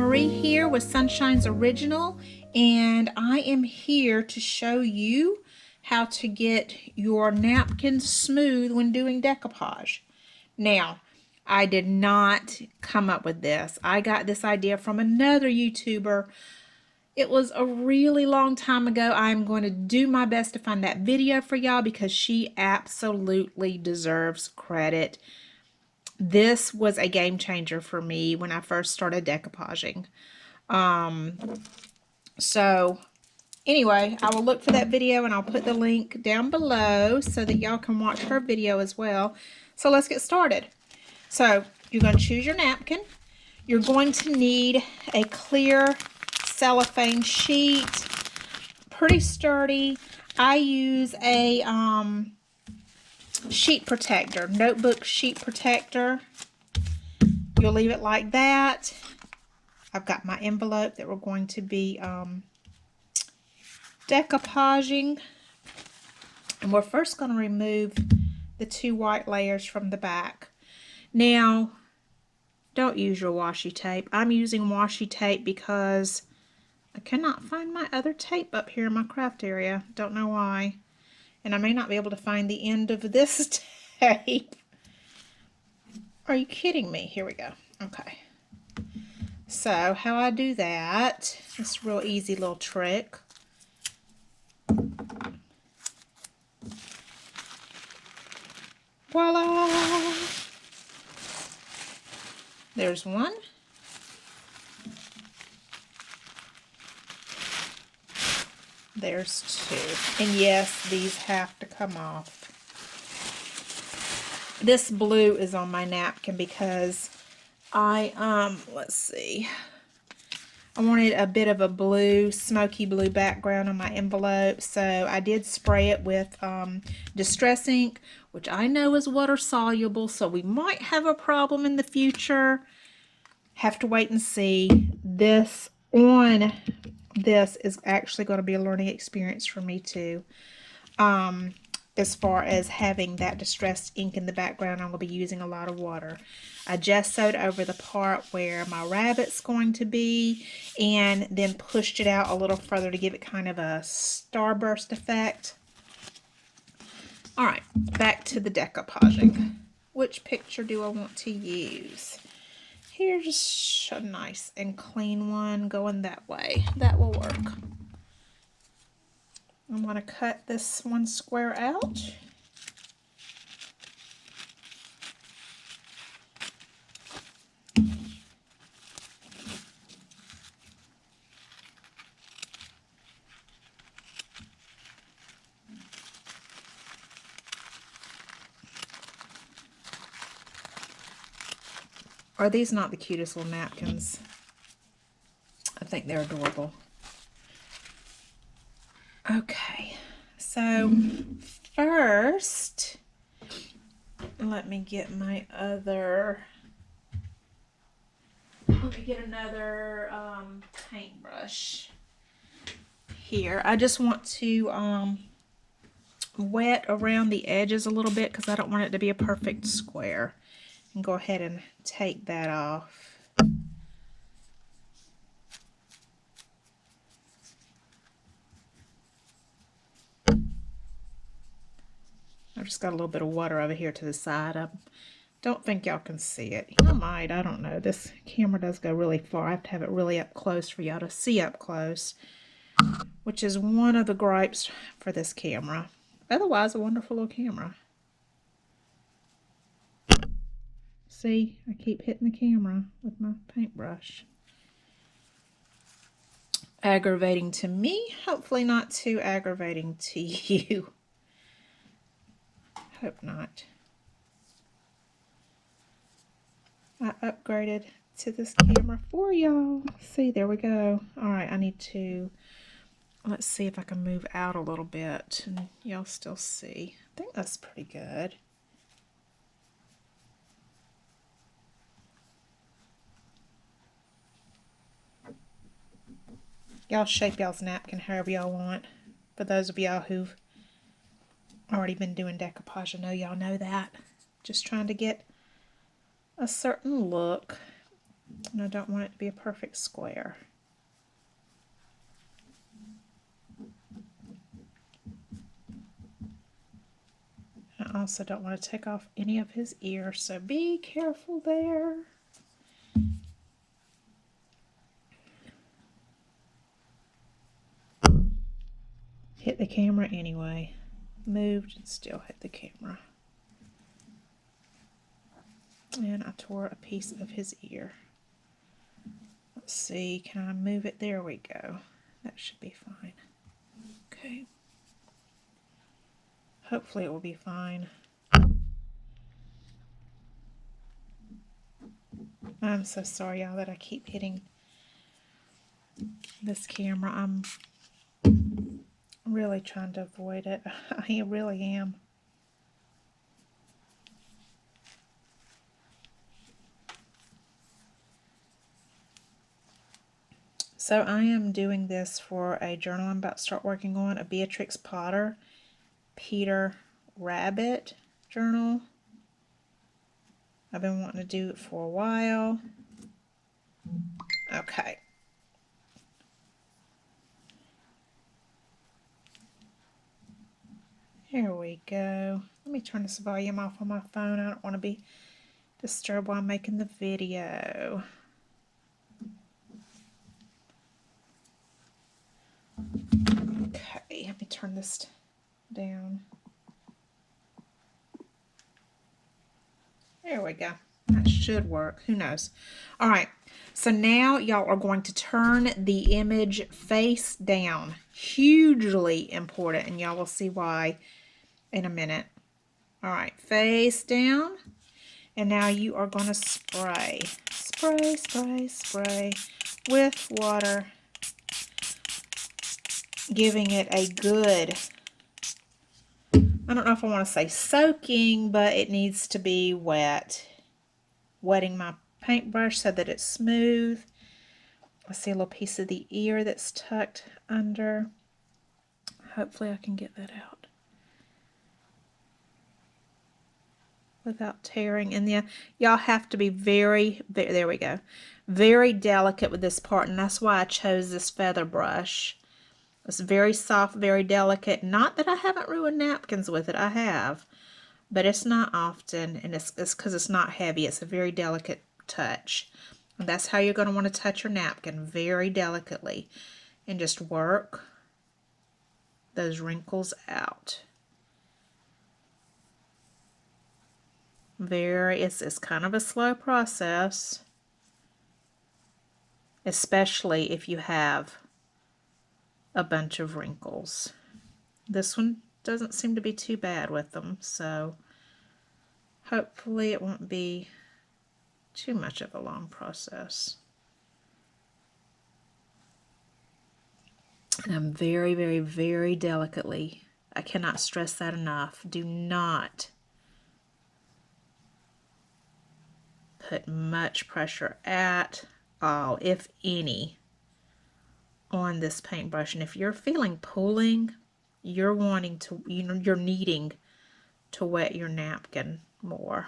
Marie here with Sunshine's Original, and I am here to show you how to get your napkins smooth when doing decoupage. Now, I did not come up with this. I got this idea from another YouTuber. It was a really long time ago. I'm going to do my best to find that video for y'all because she absolutely deserves credit. This was a game changer for me when I first started decoupaging. So anyway, I will look for that video and I'll put the link down below so that y'all can watch her video as well. So let's get started. So you're going to choose your napkin. You're going to need a clear cellophane sheet, pretty sturdy. I use a sheet protector, notebook sheet protector. You'll leave it like that. I've got my envelope that we're going to be decoupaging. And we're first going to remove the two white layers from the back. Now, don't use your washi tape. I'm using washi tape because I cannot find my other tape up here in my craft area. Don't know why. And I may not be able to find the end of this tape. Are you kidding me? Here we go. Okay. So how I do that, it's a real easy little trick. Voila! There's one. There's two. And yes, these have to come off. This blue is on my napkin because let's see. I wanted a bit of a blue, smoky blue background on my envelope, so I did spray it with Distress ink, which I know is water soluble, so we might have a problem in the future. Have to wait and see. This is actually going to be a learning experience for me too. As far as having that distressed ink in the background, I'm going to be using a lot of water. I gessoed over the part where my rabbit's going to be and then pushed it out a little further to give it kind of a starburst effect. Alright, back to the decoupaging. Which picture do I want to use? Here's a nice and clean one going that way. That will work. I'm going to cut this one square out. Are these not the cutest little napkins? I think they're adorable. Okay, so first, let me get my other, another paintbrush here. I just want to wet around the edges a little bit because I don't want it to be a perfect square. And go ahead and take that off. I've just got a little bit of water over here to the side. I don't think y'all can see it. I might, I don't know. This camera does go really far. I have to have it really up close for y'all to see up close, which is one of the gripes for this camera. Otherwise, a wonderful little camera. See, I keep hitting the camera with my paintbrush. Aggravating to me, hopefully not too aggravating to you. Hope not. I upgraded to this camera for y'all. See, there we go. Alright, I need to, let's see if I can move out a little bit and y'all still see. I think that's pretty good. Y'all shape y'all's napkin however y'all want. For those of y'all who've already been doing decoupage, I know y'all know that. Just trying to get a certain look. And I don't want it to be a perfect square. I also don't want to take off any of his ears, so be careful there. Hit the camera anyway. Moved and still hit the camera. And I tore a piece of his ear. Let's see, can I move it? There we go. That should be fine. Okay. Hopefully it will be fine. I'm so sorry, y'all, that I keep hitting this camera. I'm really trying to avoid it. I really am. So I am doing this for a journal I'm about to start working on, a Beatrix Potter Peter Rabbit journal. I've been wanting to do it for a while. Okay. Here we go. Let me turn this volume off on my phone. I don't want to be disturbed while I'm making the video. Okay, let me turn this down. There we go. That should work. Who knows? All right. So now y'all are going to turn the image face down. Hugely important, and y'all will see why in a minute. All right, face down. And now you are going to spray. Spray, spray, spray with water. Giving it a good, I don't know if I want to say soaking, but it needs to be wet. Wetting my paintbrush so that it's smooth. I see a little piece of the ear that's tucked under. Hopefully I can get that out without tearing. And yeah, y'all have to be very, there we go, very delicate with this part, and that's why I chose this feather brush. It's very soft, very delicate. Not that I haven't ruined napkins with it, I have, but it's not often, and it's because it's not heavy. It's a very delicate touch. And that's how you're going to want to touch your napkin, very delicately, and just work those wrinkles out. It's kind of a slow process, especially if you have a bunch of wrinkles. This one doesn't seem to be too bad with them, so hopefully it won't be too much of a long process. And I'm very, very, very delicately, I cannot stress that enough, do not put much pressure at all, if any, on this paintbrush. And if you're feeling pulling, you're wanting to, you're needing to wet your napkin more.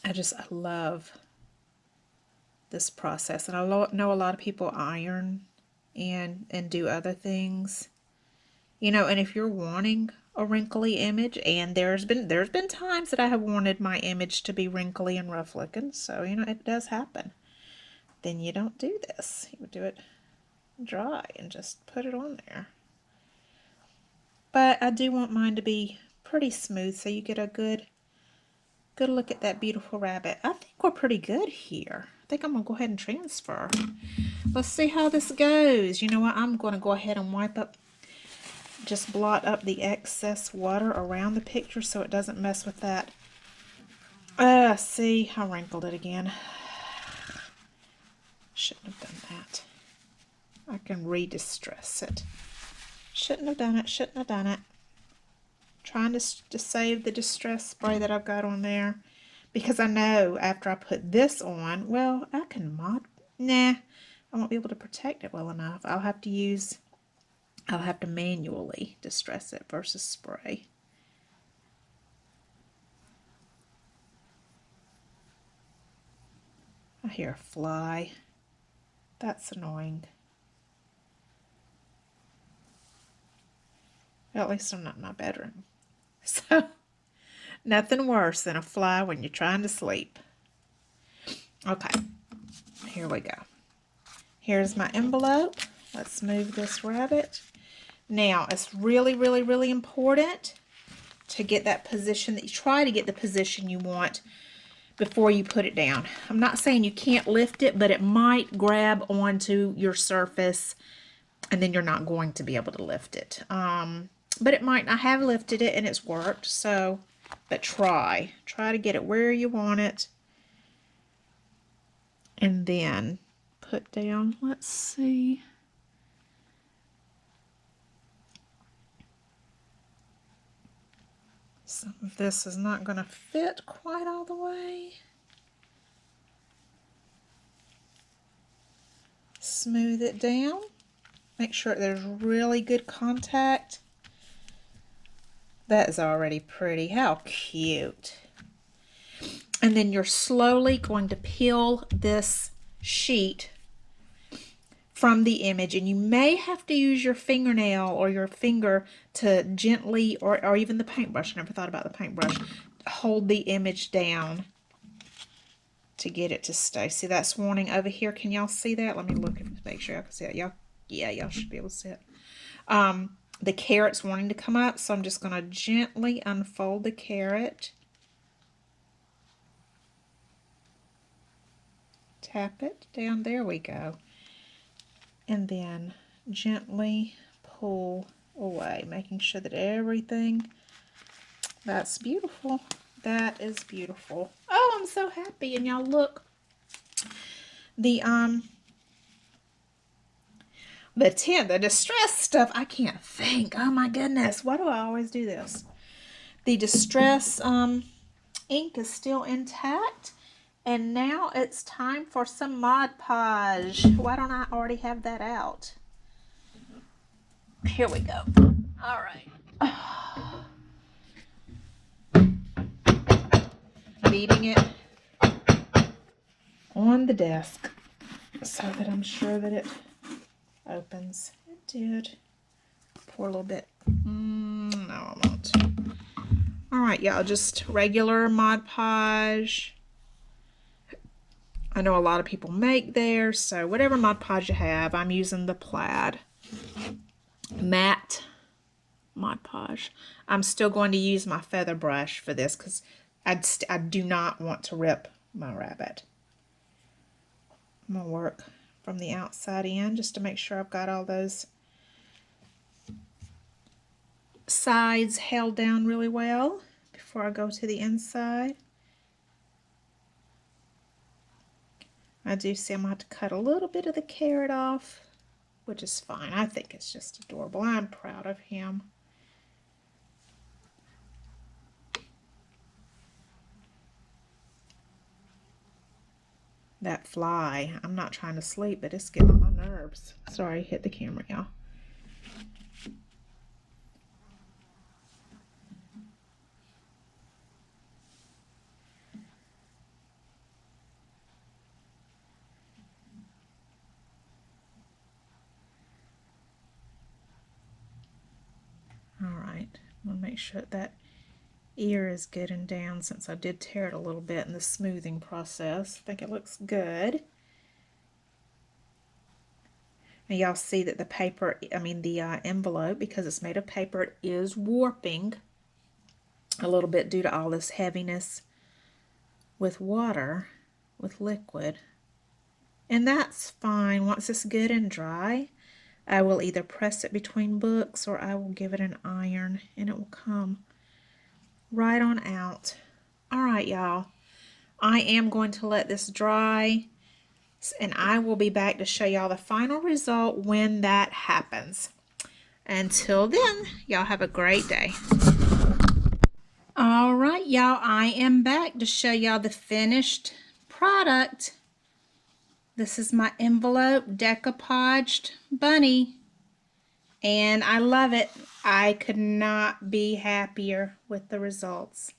I love this process, and I know a lot of people iron and do other things, you know. And if you're wanting a wrinkly image, and there's been times that I have wanted my image to be wrinkly and rough looking, so you know it does happen, then you don't do this. You would do it dry and just put it on there. But I do want mine to be pretty smooth so you get a good look at that beautiful rabbit. I think we're pretty good here. I think I'm gonna go ahead and transfer. Let's see how this goes. You know what? I'm gonna go ahead and wipe up, just blot up the excess water around the picture so it doesn't mess with that. See, I wrinkled it again. Shouldn't have done that. I can re-distress it. Shouldn't have done it, shouldn't have done it. Trying to save the distress spray that I've got on there, because I know after I put this on, well, I can nah, I won't be able to protect it well enough. I'll have to manually distress it versus spray. I hear a fly. That's annoying. Well, at least I'm not in my bedroom. So, nothing worse than a fly when you're trying to sleep. Okay, here we go. Here's my envelope. Let's move this rabbit. Now, it's really, really, really important to get that position, that you try to get the position you want before you put it down. I'm not saying you can't lift it, but it might grab onto your surface and then you're not going to be able to lift it. But it might. I have lifted it and it's worked, so, but try to get it where you want it. And then put down, let's see. Some of this is not going to fit quite all the way. Smooth it down. Make sure there's really good contact. That is already pretty. How cute. And then you're slowly going to peel this sheet from the image, and you may have to use your fingernail or your finger to gently, or even the paintbrush, I never thought about the paintbrush, hold the image down to get it to stay. See that warning over here? Can y'all see that? Let me look and make sure y'all can see it. Y'all should be able to see it. The carrot's wanting to come up, so I'm just going to gently unfold the carrot. Tap it down. There we go. And then gently pull away, making sure that everything, that's beautiful. That is beautiful. Oh, I'm so happy. And y'all look, the distress stuff, I can't think. Oh my goodness, why do I always do this? The distress ink is still intact. And now it's time for some Mod Podge. Why don't I already have that out? Here we go. All right. Beating it on the desk so that I'm sure that it opens. It did. Pour a little bit. No, I won't. All right, y'all, just regular Mod Podge. I know a lot of people make theirs, so whatever Mod Podge you have, I'm using the Plaid matte Mod Podge. I'm still going to use my feather brush for this because I do not want to rip my rabbit. I'm going to work from the outside in just to make sure I've got all those sides held down really well before I go to the inside. I do see I'm going to have to cut a little bit of the carrot off, which is fine. I think it's just adorable. I'm proud of him. That fly, I'm not trying to sleep, but it's getting on my nerves. Sorry, hit the camera, y'all. Alright, I'm going to make sure that ear is good and down since I did tear it a little bit in the smoothing process. I think it looks good. And y'all see that the paper, the envelope, because it's made of paper, it is warping a little bit due to all this heaviness with water, with liquid. And that's fine. Once it's good and dry, I will either press it between books or I will give it an iron and it will come right on out. Alright, y'all. I am going to let this dry and I will be back to show y'all the final result when that happens. Until then, y'all have a great day. Alright, y'all, I am back to show y'all the finished product. This is my envelope decoupaged bunny, and I love it. I could not be happier with the results.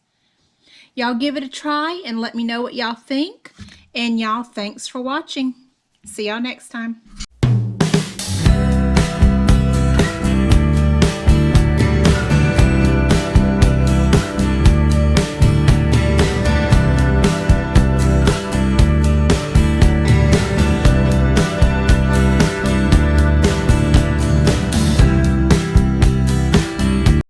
Y'all give it a try and let me know what y'all think. And y'all, thanks for watching. See y'all next time.